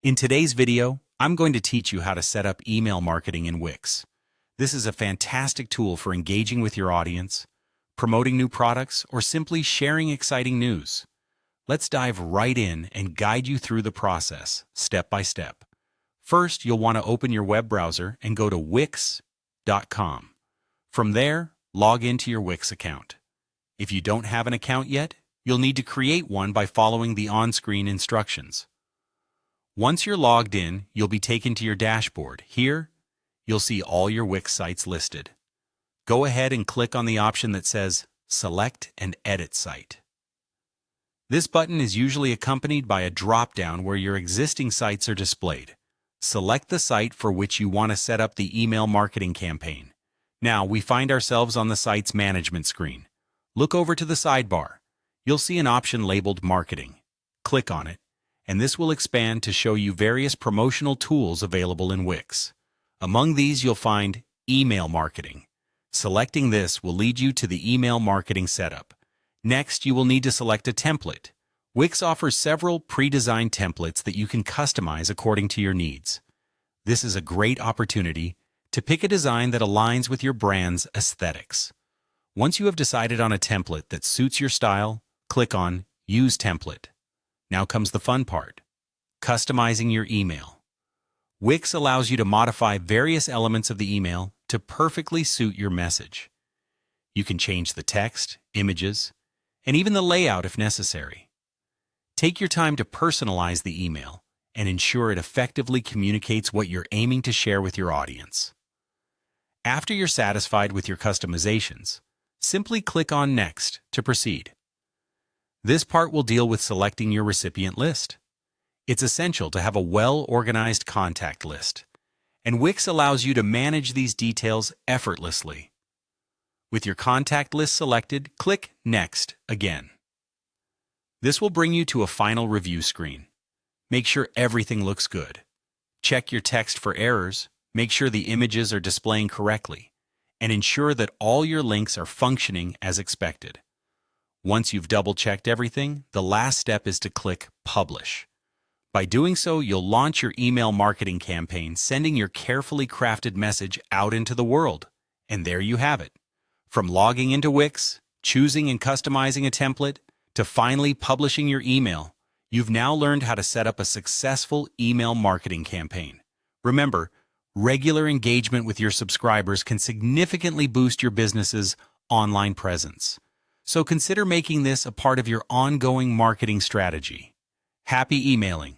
In today's video, I'm going to teach you how to set up email marketing in Wix. This is a fantastic tool for engaging with your audience, promoting new products, or simply sharing exciting news. Let's dive right in and guide you through the process, step by step. First, you'll want to open your web browser and go to wix.com. From there, log into your Wix account. If you don't have an account yet, you'll need to create one by following the on-screen instructions. Once you're logged in, you'll be taken to your dashboard. Here, you'll see all your Wix sites listed. Go ahead and click on the option that says Select and Edit Site. This button is usually accompanied by a drop-down where your existing sites are displayed. Select the site for which you want to set up the email marketing campaign. Now, we find ourselves on the site's management screen. Look over to the sidebar. You'll see an option labeled Marketing. Click on it, and this will expand to show you various promotional tools available in Wix. Among these, you'll find Email Marketing. Selecting this will lead you to the email marketing setup. Next, you will need to select a template. Wix offers several pre-designed templates that you can customize according to your needs. This is a great opportunity to pick a design that aligns with your brand's aesthetics. Once you have decided on a template that suits your style, click on Use Template. Now comes the fun part, customizing your email. Wix allows you to modify various elements of the email to perfectly suit your message. You can change the text, images, and even the layout if necessary. Take your time to personalize the email and ensure it effectively communicates what you're aiming to share with your audience. After you're satisfied with your customizations, simply click on Next to proceed. This part will deal with selecting your recipient list. It's essential to have a well-organized contact list, and Wix allows you to manage these details effortlessly. With your contact list selected, click Next again. This will bring you to a final review screen. Make sure everything looks good. Check your text for errors, make sure the images are displaying correctly, and ensure that all your links are functioning as expected. Once you've double-checked everything, the last step is to click Publish. By doing so, you'll launch your email marketing campaign, sending your carefully crafted message out into the world. And there you have it. From logging into Wix, choosing and customizing a template, to finally publishing your email, you've now learned how to set up a successful email marketing campaign. Remember, regular engagement with your subscribers can significantly boost your business's online presence. So consider making this a part of your ongoing marketing strategy. Happy emailing!